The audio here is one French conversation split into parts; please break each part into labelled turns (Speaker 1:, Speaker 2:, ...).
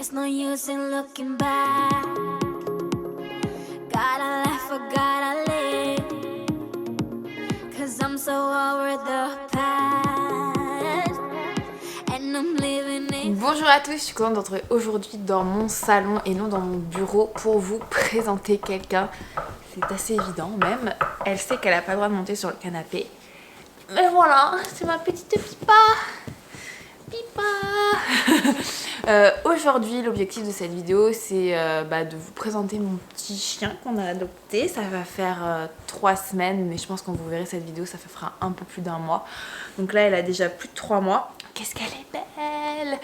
Speaker 1: There's no use in looking back. Gotta laugh or gotta live. Cause I'm so over the past. And I'm living it.
Speaker 2: Bonjour à tous, je suis contente de retrouver aujourd'hui dans mon salon et non dans mon bureau pour vous présenter quelqu'un. C'est assez évident même. Elle sait qu'elle n'a pas le droit de monter sur le canapé. Mais voilà, c'est ma petite Pipa. Aujourd'hui, l'objectif de cette vidéo, c'est de vous présenter mon petit chien qu'on a adopté. Ça va faire 3 semaines, mais je pense que quand vous verrez cette vidéo, ça fera un peu plus d'un mois. Donc là, elle a déjà plus de 3 mois. Qu'est-ce qu'elle est belle!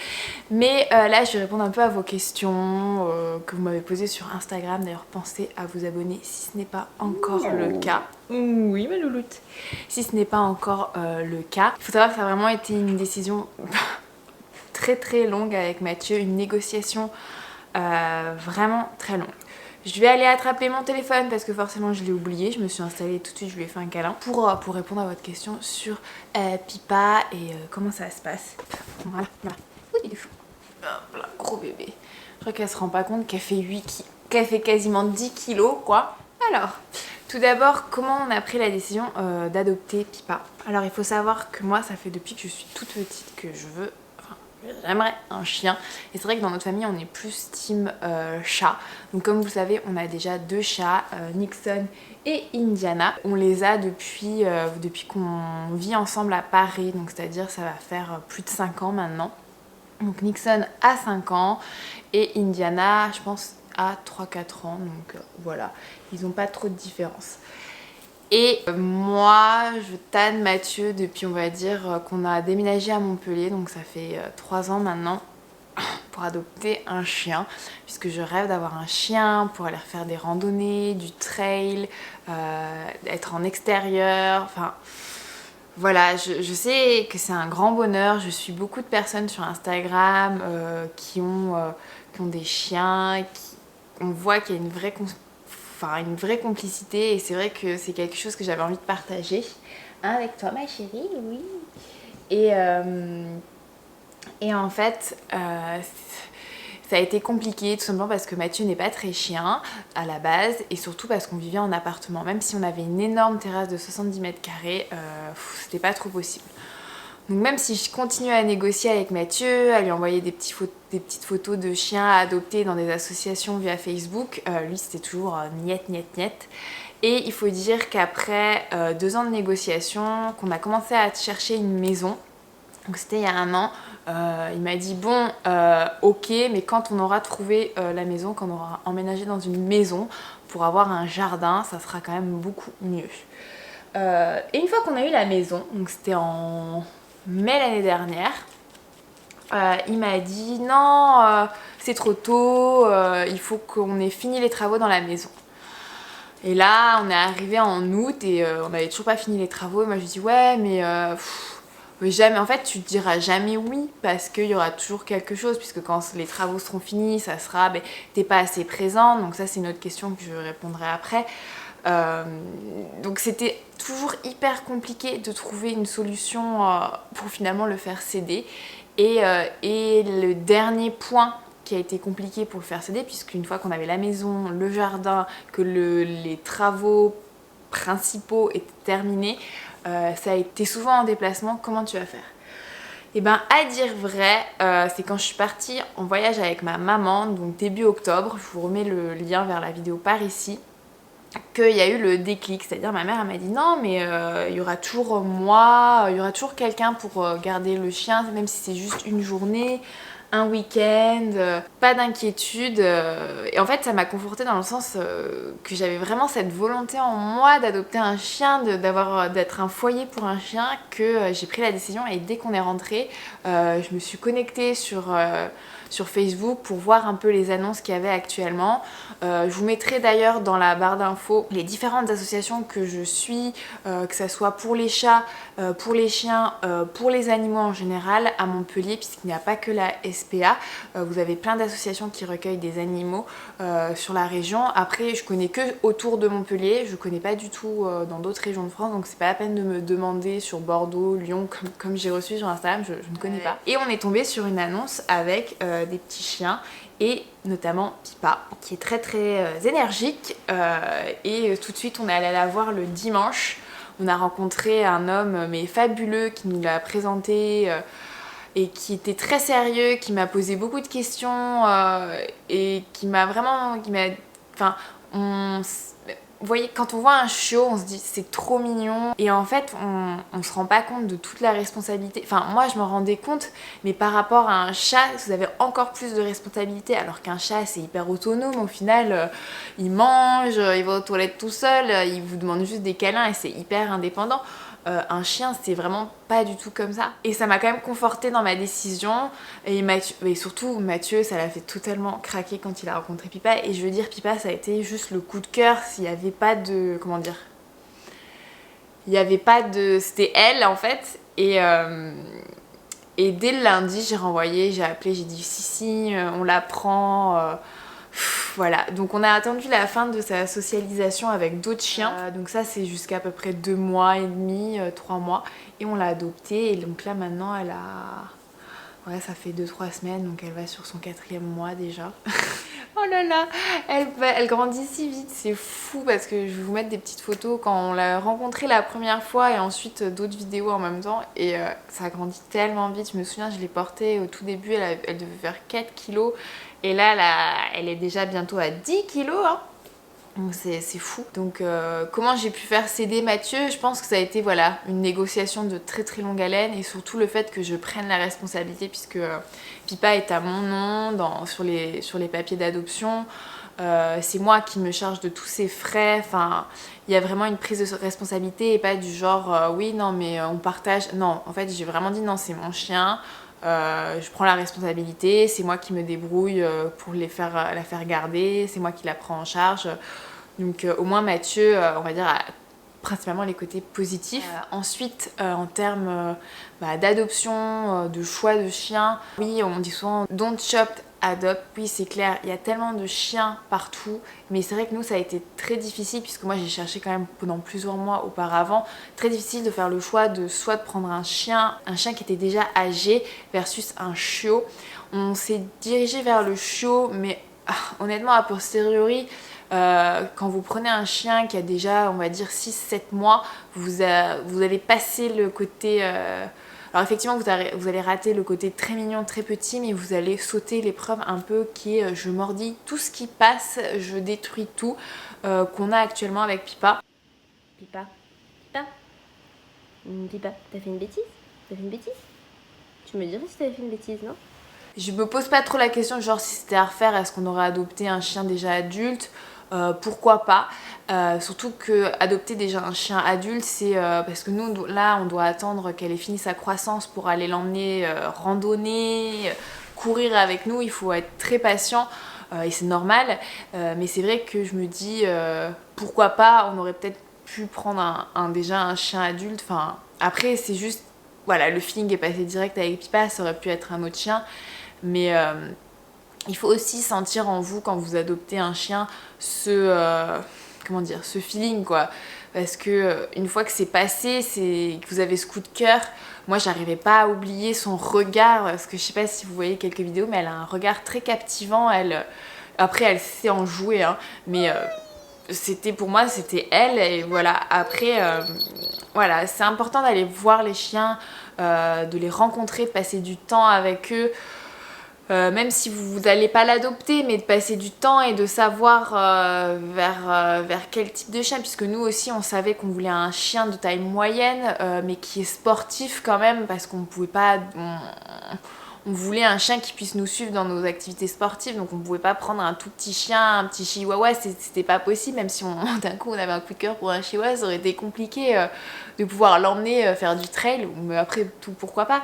Speaker 2: Mais là, je vais répondre un peu à vos questions que vous m'avez posées sur Instagram. D'ailleurs, pensez à vous abonner si ce n'est pas encore le cas. Oui, ma louloute. Si ce n'est pas encore le cas. Il faut savoir que ça a vraiment été une décision très longue avec Mathieu, une négociation vraiment très longue. Je vais aller attraper mon téléphone parce que forcément je l'ai oublié. Je me suis installée tout de suite, je lui ai fait un câlin pour répondre à votre question sur Pipa et comment ça se passe. Voilà. Oui, il est fou. Hop là, gros bébé. Je crois qu'elle se rend pas compte qu'elle fait quasiment 10 kilos quoi. Alors, tout d'abord, comment on a pris la décision d'adopter Pipa? Alors il faut savoir que moi ça fait depuis que je suis toute petite que j'aimerais un chien. Et c'est vrai que dans notre famille on est plus team chat. Donc comme vous le savez on a déjà 2 chats, Nixon et Indiana. On les a depuis qu'on vit ensemble à Paris. Donc c'est-à-dire ça va faire plus de 5 ans maintenant. Donc Nixon a 5 ans et Indiana je pense à 3-4 ans. Donc voilà, ils n'ont pas trop de différence. Et moi, je tanne Mathieu depuis, on va dire, qu'on a déménagé à Montpellier, donc ça fait 3 ans maintenant, pour adopter un chien, puisque je rêve d'avoir un chien pour aller faire des randonnées, du trail, être en extérieur, enfin... Voilà, je sais que c'est un grand bonheur, je suis beaucoup de personnes sur Instagram qui ont des chiens, on voit qu'il y a une vraie complicité et c'est vrai que c'est quelque chose que j'avais envie de partager avec toi ma chérie, oui. Et en fait ça a été compliqué tout simplement parce que Mathieu n'est pas très chien à la base et surtout parce qu'on vivait en appartement. Même si on avait une énorme terrasse de 70 mètres carrés, c'était pas trop possible. Donc même si je continuais à négocier avec Mathieu, à lui envoyer des petites photos de chiens à adopter dans des associations via Facebook, lui c'était toujours niet. Et il faut dire qu'après 2 ans de négociation, qu'on a commencé à chercher une maison, donc c'était il y a 1 an, il m'a dit bon ok, mais quand on aura trouvé la maison, quand on aura emménagé dans une maison pour avoir un jardin, ça sera quand même beaucoup mieux. Et une fois qu'on a eu la maison, donc c'était en mai l'année dernière, il m'a dit non, c'est trop tôt, il faut qu'on ait fini les travaux dans la maison. Et là on est arrivé en août et on n'avait toujours pas fini les travaux et moi je lui dis ouais mais jamais, en fait tu te diras jamais oui parce qu'il y aura toujours quelque chose puisque quand les travaux seront finis ça sera t'es pas assez présente, donc ça c'est une autre question que je répondrai après. Donc c'était toujours hyper compliqué de trouver une solution pour finalement le faire céder et le dernier point qui a été compliqué pour le faire céder, puisqu'une fois qu'on avait la maison, le jardin, que les travaux principaux étaient terminés, ça a été souvent en déplacement. Comment tu vas faire? Et à dire vrai, c'est quand je suis partie en voyage avec ma maman, donc début octobre, je vous remets le lien vers la vidéo par ici, qu'il y a eu le déclic, c'est-à-dire ma mère elle m'a dit non mais il y aura toujours moi, il y aura toujours quelqu'un pour garder le chien, même si c'est juste une journée, un week-end, pas d'inquiétude. Et en fait ça m'a confortée dans le sens que j'avais vraiment cette volonté en moi d'adopter un chien, d'être un foyer pour un chien, que j'ai pris la décision. Et dès qu'on est rentré, je me suis connectée sur Facebook pour voir un peu les annonces qu'il y avait actuellement. Je vous mettrai d'ailleurs dans la barre d'infos les différentes associations que je suis, que ça soit pour les chats, pour les chiens, pour les animaux en général à Montpellier, puisqu'il n'y a pas que la SPA. Vous avez plein d'associations qui recueillent des animaux sur la région. Après, je connais que autour de Montpellier, je connais pas du tout dans d'autres régions de France, donc c'est pas la peine de me demander sur Bordeaux, Lyon, comme j'ai reçu sur Instagram, je ne connais pas. Et on est tombé sur une annonce avec des petits chiens, et notamment Pipa, qui est très énergique, et tout de suite on est allé la voir le dimanche. On a rencontré un homme mais fabuleux qui nous l'a présenté et qui était très sérieux, qui m'a posé beaucoup de questions et qui m'a vraiment... Enfin, vous voyez, quand on voit un chiot, on se dit c'est trop mignon, et en fait on se rend pas compte de toute la responsabilité. Enfin, moi je m'en rendais compte, mais par rapport à un chat, vous avez encore plus de responsabilité, alors qu'un chat c'est hyper autonome. Au final, il mange, il va aux toilettes tout seul, il vous demande juste des câlins et c'est hyper indépendant. Un chien, c'est vraiment pas du tout comme ça. Et ça m'a quand même confortée dans ma décision. Et surtout, Mathieu, ça l'a fait totalement craquer quand il a rencontré Pipa. Et je veux dire, Pipa, ça a été juste le coup de cœur. S'il n'y avait pas de... Comment dire? Il n'y avait pas de... C'était elle, en fait. Et dès le lundi, j'ai renvoyé, j'ai appelé, j'ai dit si, on la prend... Voilà, donc on a attendu la fin de sa socialisation avec d'autres chiens, donc ça c'est jusqu'à peu près 2 mois et demi, 3 mois, et on l'a adoptée, et donc là maintenant elle a... Ouais, ça fait 2-3 semaines, donc elle va sur son 4e mois déjà. Oh là là, elle grandit si vite, c'est fou, parce que je vais vous mettre des petites photos quand on l'a rencontrée la première fois et ensuite d'autres vidéos en même temps, et ça grandit tellement vite. Je me souviens, je l'ai portée au tout début, elle devait faire 4 kilos, et là elle est déjà bientôt à 10 kilos, hein. Donc c'est fou. Donc comment j'ai pu faire céder Mathieu? Je pense que ça a été voilà, une négociation de très longue haleine, et surtout le fait que je prenne la responsabilité, puisque Pipa est à mon nom sur les papiers d'adoption. C'est moi qui me charge de tous ces frais. Enfin, il y a vraiment une prise de responsabilité, et pas du genre oui non mais on partage. Non, en fait j'ai vraiment dit non, c'est mon chien. Je prends la responsabilité, c'est moi qui me débrouille pour la faire garder, c'est moi qui la prends en charge. Donc au moins Mathieu, on va dire, a principalement les côtés positifs. Ensuite, en termes d'adoption, de choix de chiens, oui, on dit souvent don't shop, adopt. Oui, c'est clair, il y a tellement de chiens partout, mais c'est vrai que nous ça a été très difficile, puisque moi j'ai cherché quand même pendant plusieurs mois auparavant, très difficile de faire le choix de soit de prendre un chien qui était déjà âgé versus un chiot. On s'est dirigé vers le chiot, mais honnêtement a posteriori, quand vous prenez un chien qui a déjà, on va dire, 6-7 mois, vous allez passer le côté... Alors effectivement, vous allez rater le côté très mignon, très petit, mais vous allez sauter l'épreuve un peu qui est je mordis tout ce qui passe, je détruis tout, qu'on a actuellement avec Pipa.
Speaker 3: Pipa, Pipa, t'as fait une bêtise? Tu me dirais si t'avais fait une bêtise, non?
Speaker 2: Je me pose pas trop la question, genre si c'était à refaire, est-ce qu'on aurait adopté un chien déjà adulte? Pourquoi pas, surtout que adopter déjà un chien adulte, c'est parce que nous là on doit attendre qu'elle ait fini sa croissance pour aller l'emmener randonner, courir avec nous. Il faut être très patient, et c'est normal, mais c'est vrai que je me dis pourquoi pas, on aurait peut-être pu prendre déjà un chien adulte. Enfin, après c'est juste voilà, le feeling est passé direct avec Pipa, ça aurait pu être un autre chien, mais il faut aussi sentir en vous, quand vous adoptez un chien, comment dire, ce feeling quoi. Parce que une fois que c'est passé, que vous avez ce coup de cœur, moi j'arrivais pas à oublier son regard, parce que je sais pas si vous voyez quelques vidéos, mais elle a un regard très captivant. Après elle sait en jouer, hein, mais pour moi c'était elle, et voilà. Après voilà, c'est important d'aller voir les chiens, de les rencontrer, de passer du temps avec eux. Même si vous n'allez pas l'adopter, mais de passer du temps et de savoir vers quel type de chien, puisque nous aussi on savait qu'on voulait un chien de taille moyenne, mais qui est sportif quand même, parce qu'on pouvait pas... On voulait un chien qui puisse nous suivre dans nos activités sportives, donc on pouvait pas prendre un tout petit chien, un petit chihuahua, c'était pas possible. Même si d'un coup on avait un coup de cœur pour un chihuahua, ça aurait été compliqué de pouvoir l'emmener faire du trail, mais après tout pourquoi pas.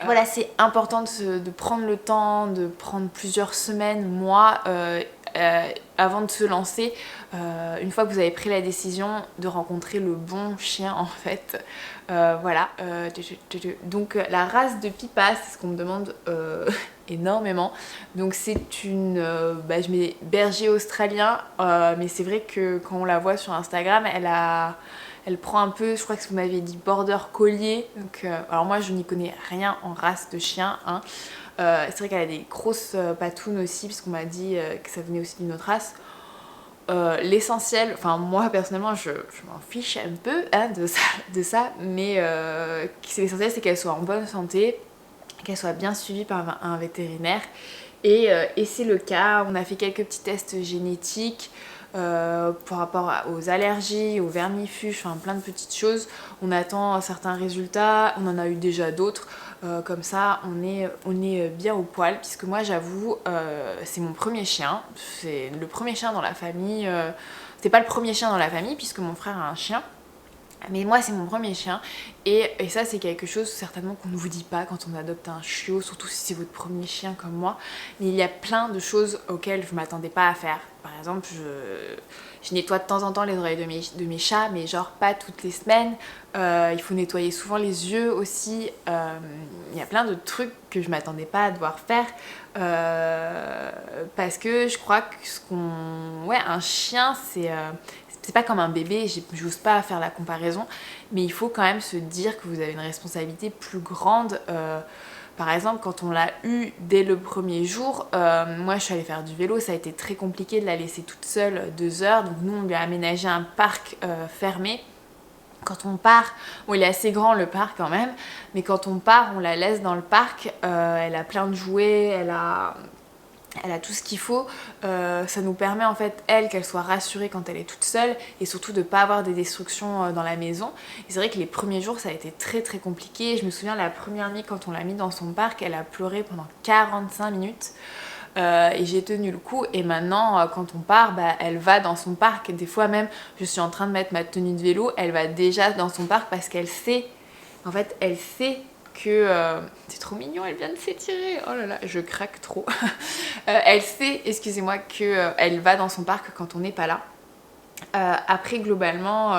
Speaker 2: Voilà, c'est important de prendre le temps, de prendre plusieurs semaines, mois, avant de se lancer, une fois que vous avez pris la décision de rencontrer le bon chien en fait. Voilà. Donc la race de Pipa, c'est ce qu'on me demande énormément. Donc c'est une, je mets berger australien, mais c'est vrai que quand on la voit sur Instagram, elle prend un peu, je crois que vous m'avez dit border collier. Donc, alors moi je n'y connais rien en race de chien, hein. C'est vrai qu'elle a des grosses patounes aussi, puisqu'on m'a dit que ça venait aussi d'une autre race. L'essentiel, enfin moi personnellement je m'en fiche un peu hein, de ça, mais l'essentiel c'est qu'elle soit en bonne santé, qu'elle soit bien suivie par un vétérinaire, et c'est le cas. On a fait quelques petits tests génétiques par rapport aux allergies, aux vermifuges, enfin plein de petites choses. On attend certains résultats, on en a eu déjà d'autres. Comme ça on est bien au poil, puisque moi j'avoue c'est mon premier chien, c'est le premier chien dans la famille, c'est pas le premier chien dans la famille puisque mon frère a un chien, mais moi c'est mon premier chien, et ça c'est quelque chose certainement qu'on ne vous dit pas quand on adopte un chiot, surtout si c'est votre premier chien comme moi, mais il y a plein de choses auxquelles je m'attendais pas à faire. Par exemple, je nettoie de temps en temps les oreilles de mes chats, mais genre pas toutes les semaines. Il faut nettoyer souvent les yeux aussi. Il y a plein de trucs que je m'attendais pas à devoir faire, parce que je crois que un chien c'est pas comme un bébé, j'ose pas faire la comparaison, mais il faut quand même se dire que vous avez une responsabilité plus grande. Par exemple, quand on l'a eu dès le premier jour, moi je suis allée faire du vélo, ça a été très compliqué de la laisser toute seule 2 heures, donc nous on lui a aménagé un parc fermé. Quand on part, bon il est assez grand le parc quand même, mais quand on part on la laisse dans le parc, elle a plein de jouets, elle a tout ce qu'il faut, ça nous permet en fait qu'elle soit rassurée quand elle est toute seule, et surtout de ne pas avoir des destructions dans la maison. Et c'est vrai que les premiers jours ça a été très très compliqué. Je me souviens la première nuit quand on l'a mis dans son parc, elle a pleuré pendant 45 minutes. Et j'ai tenu le coup, et maintenant quand on part, elle va dans son parc. Des fois même je suis en train de mettre ma tenue de vélo, elle va déjà dans son parc parce qu'elle sait, en fait elle sait que c'est trop mignon, elle vient de s'étirer, oh là là je craque trop. Elle sait, excusez-moi, que elle va dans son parc quand on n'est pas là. Après globalement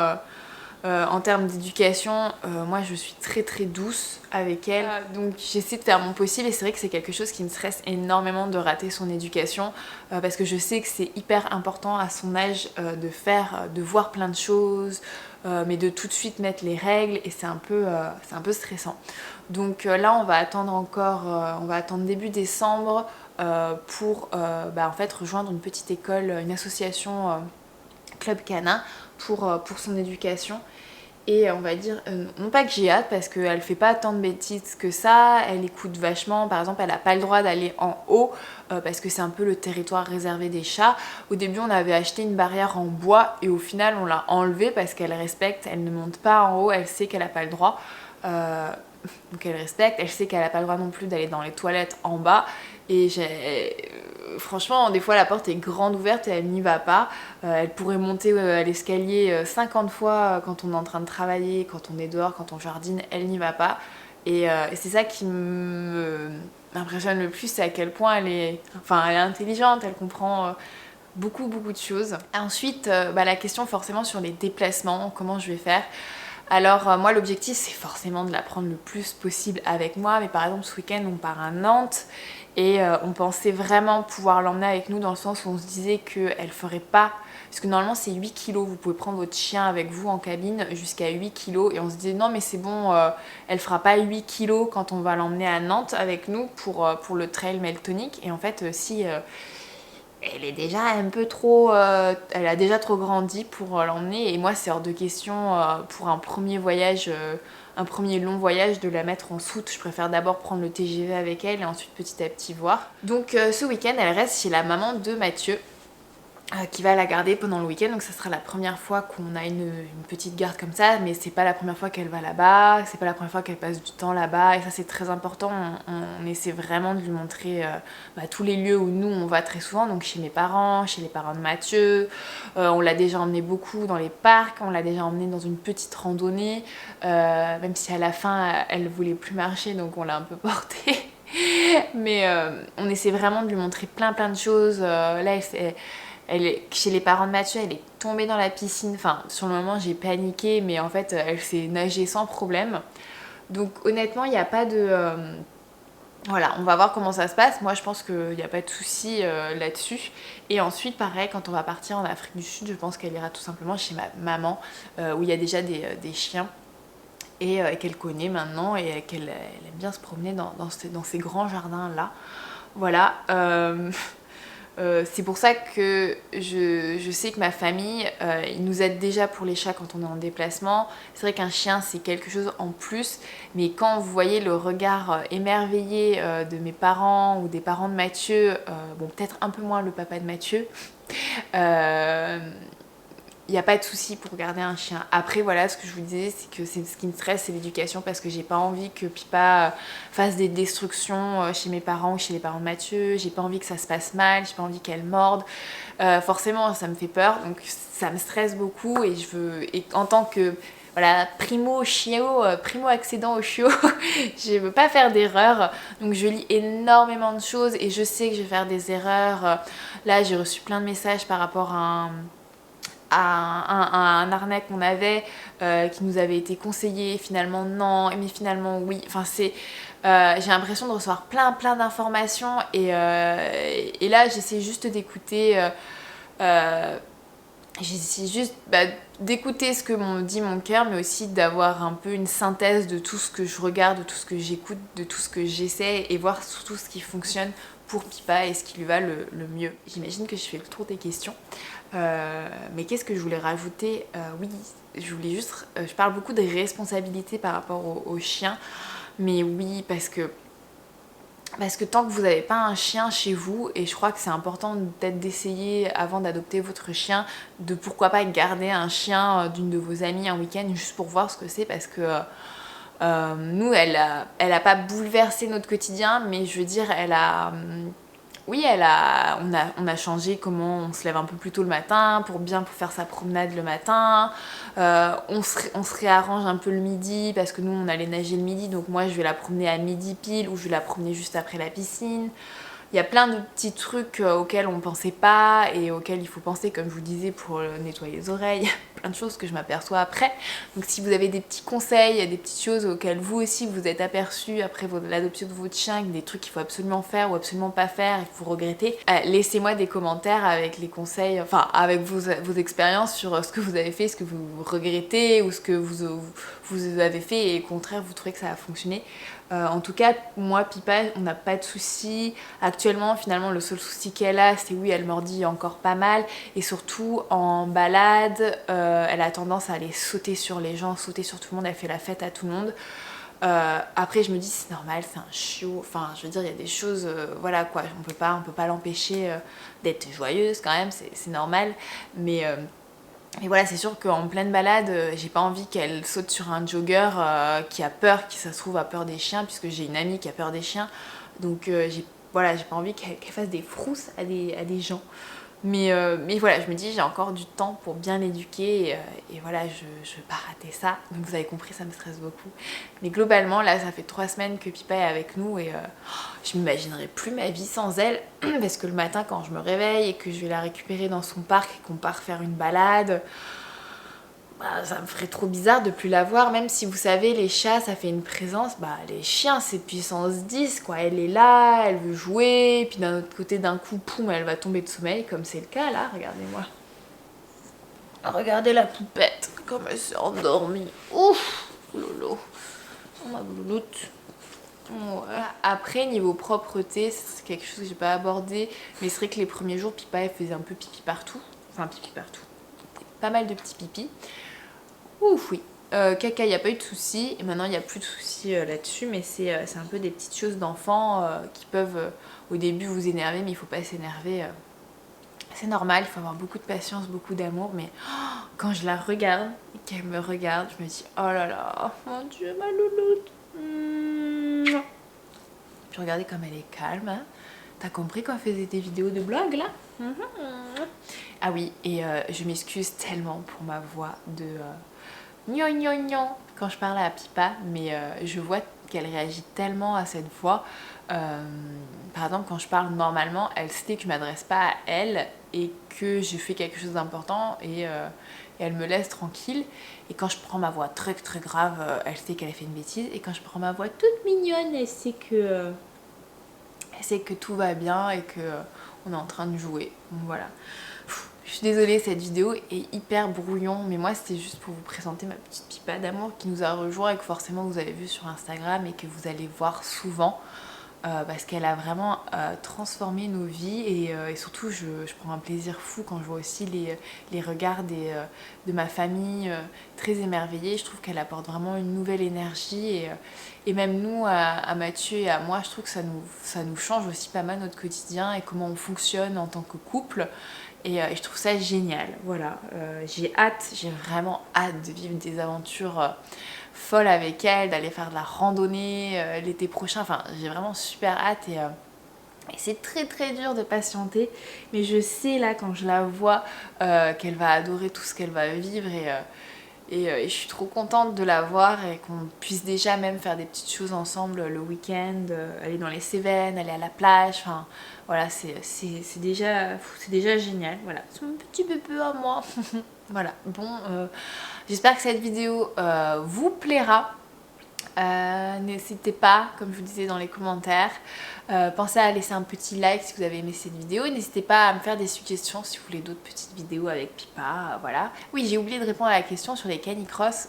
Speaker 2: en termes d'éducation, moi je suis très très douce avec elle, donc j'essaie de faire mon possible, et c'est vrai que c'est quelque chose qui me stresse énormément de rater son éducation, parce que je sais que c'est hyper important à son âge de voir plein de choses, mais de tout de suite mettre les règles, et c'est un peu stressant. Donc là on va attendre début décembre pour en fait rejoindre une petite école, une association Club Canin pour son éducation. Et on va dire, non pas que j'ai hâte parce qu'elle fait pas tant de bêtises que ça, elle écoute vachement. Par exemple elle n'a pas le droit d'aller en haut parce que c'est un peu le territoire réservé des chats. Au début on avait acheté une barrière en bois, et au final on l'a enlevée parce qu'elle respecte, elle ne monte pas en haut, elle sait qu'elle n'a pas le droit. Donc elle respecte, elle sait qu'elle n'a pas le droit non plus d'aller dans les toilettes en bas, et franchement des fois la porte est grande ouverte et elle n'y va pas. Elle pourrait monter l'escalier 50 fois quand on est en train de travailler, quand on est dehors, quand on jardine, elle n'y va pas. Et c'est ça qui m'impressionne le plus, c'est à quel point elle est intelligente, elle comprend beaucoup de choses. Ensuite la question forcément sur les déplacements, comment je vais faire. Alors moi l'objectif c'est forcément de la prendre le plus possible avec moi, mais par exemple ce week-end on part à Nantes, et on pensait vraiment pouvoir l'emmener avec nous, dans le sens où on se disait qu'elle ferait pas, parce que normalement c'est 8 kilos, vous pouvez prendre votre chien avec vous en cabine jusqu'à 8 kilos, et on se disait non mais c'est bon, elle fera pas 8 kilos quand on va l'emmener à Nantes avec nous pour le trail Meltonic. Et en fait si elle est déjà un peu trop, elle a déjà trop grandi pour l'emmener, et moi c'est hors de question pour un premier voyage, un premier long voyage, de la mettre en soute. Je préfère d'abord prendre le TGV avec elle et ensuite petit à petit voir. Donc ce week-end elle reste chez la maman de Mathieu, qui va la garder pendant le week-end. Donc ça sera la première fois qu'on a une petite garde comme ça, mais c'est pas la première fois qu'elle va là-bas, c'est pas la première fois qu'elle passe du temps là-bas, et ça c'est très important. On essaie vraiment de lui montrer tous les lieux où nous on va très souvent, donc chez mes parents, chez les parents de Mathieu. On l'a déjà emmené beaucoup dans les parcs, on l'a déjà emmené dans une petite randonnée, même si à la fin elle voulait plus marcher, donc on l'a un peu portée. Mais on essaie vraiment de lui montrer plein de choses. Là elle est chez les parents de Mathieu, elle est tombée dans la piscine. Enfin, sur le moment, j'ai paniqué, mais en fait, elle s'est nagée sans problème. Donc, honnêtement, il n'y a pas de Voilà, on va voir comment ça se passe. Moi, je pense qu'il n'y a pas de souci là-dessus. Et ensuite, pareil, quand on va partir en Afrique du Sud, je pense qu'elle ira tout simplement chez ma maman, où il y a déjà des chiens et qu'elle connaît maintenant et qu'elle aime bien se promener dans ces grands jardins-là. Voilà. C'est pour ça que je sais que ma famille, ils nous aident déjà pour les chats quand on est en déplacement. C'est vrai qu'un chien, c'est quelque chose en plus. Mais quand vous voyez le regard émerveillé de mes parents ou des parents de Mathieu, bon, peut-être un peu moins le papa de Mathieu, il n'y a pas de souci pour garder un chien. Après, voilà, ce que je vous disais, c'est que ce qui me stresse, c'est l'éducation, parce que j'ai pas envie que Pipa fasse des destructions chez mes parents ou chez les parents de Mathieu. J'ai pas envie que ça se passe mal, j'ai pas envie qu'elle morde. Forcément, ça me fait peur, donc ça me stresse beaucoup. Et en tant que voilà, primo accédant au chiot, je veux pas faire d'erreurs. Donc je lis énormément de choses et je sais que je vais faire des erreurs. Là, j'ai reçu plein de messages par rapport à un arnaque qu'on avait qui nous avait été conseillé, finalement non, mais finalement oui. Enfin j'ai l'impression de recevoir plein d'informations et là j'essaie juste d'écouter d'écouter ce que me dit mon cœur, mais aussi d'avoir un peu une synthèse de tout ce que je regarde, de tout ce que j'écoute, de tout ce que j'essaie et voir surtout ce qui fonctionne pour Pipa et ce qui lui va le mieux. J'imagine que je fais le tour des questions. Mais qu'est-ce que je voulais rajouter? Oui, je voulais juste... je parle beaucoup de responsabilité par rapport aux chiens. Mais oui, parce que tant que vous n'avez pas un chien chez vous, et je crois que c'est important peut-être d'essayer avant d'adopter votre chien, de pourquoi pas garder un chien d'une de vos amies un week-end juste pour voir ce que c'est, parce que nous, elle a pas bouleversé notre quotidien, mais je veux dire, oui, on a changé comment on se lève un peu plus tôt le matin pour faire sa promenade le matin. On se réarrange un peu le midi parce que nous on allait nager le midi, donc moi je vais la promener à midi pile ou je vais la promener juste après la piscine. Il y a plein de petits trucs auxquels on ne pensait pas et auxquels il faut penser, comme je vous disais, pour nettoyer les oreilles. Plein de choses que je m'aperçois après. Donc si vous avez des petits conseils, des petites choses auxquelles vous aussi vous êtes aperçus après l'adoption de votre chien, des trucs qu'il faut absolument faire ou absolument pas faire et que vous regrettez, laissez-moi des commentaires avec les conseils, enfin avec vos expériences sur ce que vous avez fait, ce que vous regrettez ou ce que vous avez fait et au contraire vous trouvez que ça a fonctionné. En tout cas, moi, Pipa, on n'a pas de soucis. Actuellement, finalement, le seul souci qu'elle a, c'est oui, elle mordit encore pas mal. Et surtout, en balade, elle a tendance à aller sauter sur les gens, sauter sur tout le monde. Elle fait la fête à tout le monde. Après, je me dis, c'est normal, c'est un chiot. Enfin, je veux dire, il y a des choses, voilà quoi. On peut pas l'empêcher d'être joyeuse quand même, c'est normal. Mais voilà, c'est sûr qu'en pleine balade, j'ai pas envie qu'elle saute sur un jogger qui a peur, qui ça se trouve a peur des chiens, puisque j'ai une amie qui a peur des chiens. Donc j'ai pas envie qu'elle fasse des frousses à des gens. Mais voilà, je me dis j'ai encore du temps pour bien l'éduquer et voilà, je veux pas rater ça. Donc vous avez compris, ça me stresse beaucoup. Mais globalement, là, ça fait 3 semaines que Pipa est avec nous et je m'imaginerai plus ma vie sans elle. Parce que le matin, quand je me réveille et que je vais la récupérer dans son parc et qu'on part faire une balade, ça me ferait trop bizarre de plus la voir. Même si vous savez, les chats, ça fait une présence. Les chiens, c'est puissance 10, quoi. Elle est là, elle veut jouer, et puis d'un autre côté, d'un coup, poum, elle va tomber de sommeil, comme c'est le cas là, regardez-moi. Regardez la poupette, comme elle s'est endormie. Ouf, lolo, ma blouloute. Voilà. Après, niveau propreté, c'est quelque chose que j'ai pas abordé, mais c'est vrai que les premiers jours, Pipa, elle faisait un peu pipi partout. Enfin, pipi partout. Pas mal de petits pipis. Ouf, oui. Caca, il n'y a pas eu de soucis. Et maintenant, il n'y a plus de soucis là-dessus. Mais c'est un peu des petites choses d'enfants qui peuvent au début vous énerver. Mais il ne faut pas s'énerver. C'est normal, il faut avoir beaucoup de patience, beaucoup d'amour. Mais quand je la regarde et qu'elle me regarde, je me dis oh là là, mon Dieu, ma louloute. Puis regardez comme elle est calme. Hein. T'as compris quand elle faisait des vidéos de blog là? Ah oui, et je m'excuse tellement pour ma voix de gnon quand je parle à Pipa, mais je vois qu'elle réagit tellement à cette voix. Par exemple, quand je parle normalement, elle sait que je m'adresse pas à elle et que je fais quelque chose d'important et elle me laisse tranquille. Et quand je prends ma voix très très grave, elle sait qu'elle a fait une bêtise. Et quand je prends ma voix toute mignonne, elle sait que c'est que tout va bien et que on est en train de jouer. Donc voilà. Je suis désolée, cette vidéo est hyper brouillon, mais moi c'était juste pour vous présenter ma petite pipa d'amour qui nous a rejoint et que forcément vous avez vu sur Instagram et que vous allez voir souvent. Parce qu'elle a vraiment transformé nos vies et surtout je prends un plaisir fou quand je vois aussi les regards de ma famille très émerveillés. Je trouve qu'elle apporte vraiment une nouvelle énergie et même nous, à Mathieu et à moi, je trouve que ça nous change aussi pas mal notre quotidien et comment on fonctionne en tant que couple. Et je trouve ça génial, voilà. J'ai vraiment hâte de vivre des aventures folles avec elle, d'aller faire de la randonnée l'été prochain. Enfin, j'ai vraiment super hâte et c'est très très dur de patienter. Mais je sais là, quand je la vois, qu'elle va adorer tout ce qu'elle va vivre et je suis trop contente de la voir et qu'on puisse déjà même faire des petites choses ensemble le week-end, aller dans les Cévennes, aller à la plage, enfin voilà, c'est déjà génial, voilà, c'est mon petit bébé à moi. Voilà, bon, j'espère que cette vidéo vous plaira. N'hésitez pas, comme je vous disais dans les commentaires, pensez à laisser un petit like si vous avez aimé cette vidéo. N'hésitez pas à me faire des suggestions si vous voulez d'autres petites vidéos avec Pipa, voilà. Oui, j'ai oublié de répondre à la question sur les canicross.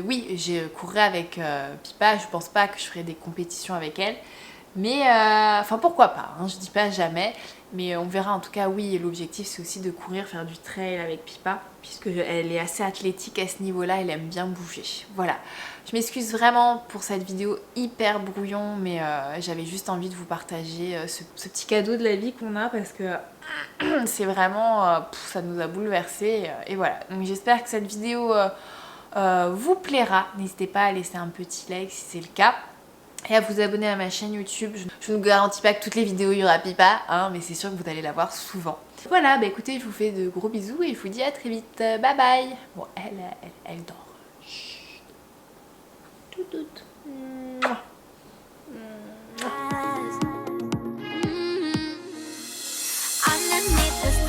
Speaker 2: Oui, j'ai couru avec Pipa, je pense pas que je ferai des compétitions avec elle. Mais, enfin pourquoi pas, hein, je dis pas jamais. Mais on verra, en tout cas, oui, l'objectif c'est aussi de courir, faire du trail avec Pipa, puisque elle est assez athlétique à ce niveau-là, elle aime bien bouger. Voilà, je m'excuse vraiment pour cette vidéo hyper brouillon, mais j'avais juste envie de vous partager ce petit cadeau de la vie qu'on a, parce que c'est vraiment, ça nous a bouleversés, et voilà. Donc j'espère que cette vidéo vous plaira, n'hésitez pas à laisser un petit like si c'est le cas. Et à vous abonner à ma chaîne YouTube. Je ne vous garantis pas que toutes les vidéos il y aura Pipa, hein, mais c'est sûr que vous allez la voir souvent. Voilà, bah écoutez, je vous fais de gros bisous et je vous dis à très vite. Bye bye. Bon, elle dort. Chut. Tout.
Speaker 1: Underneath the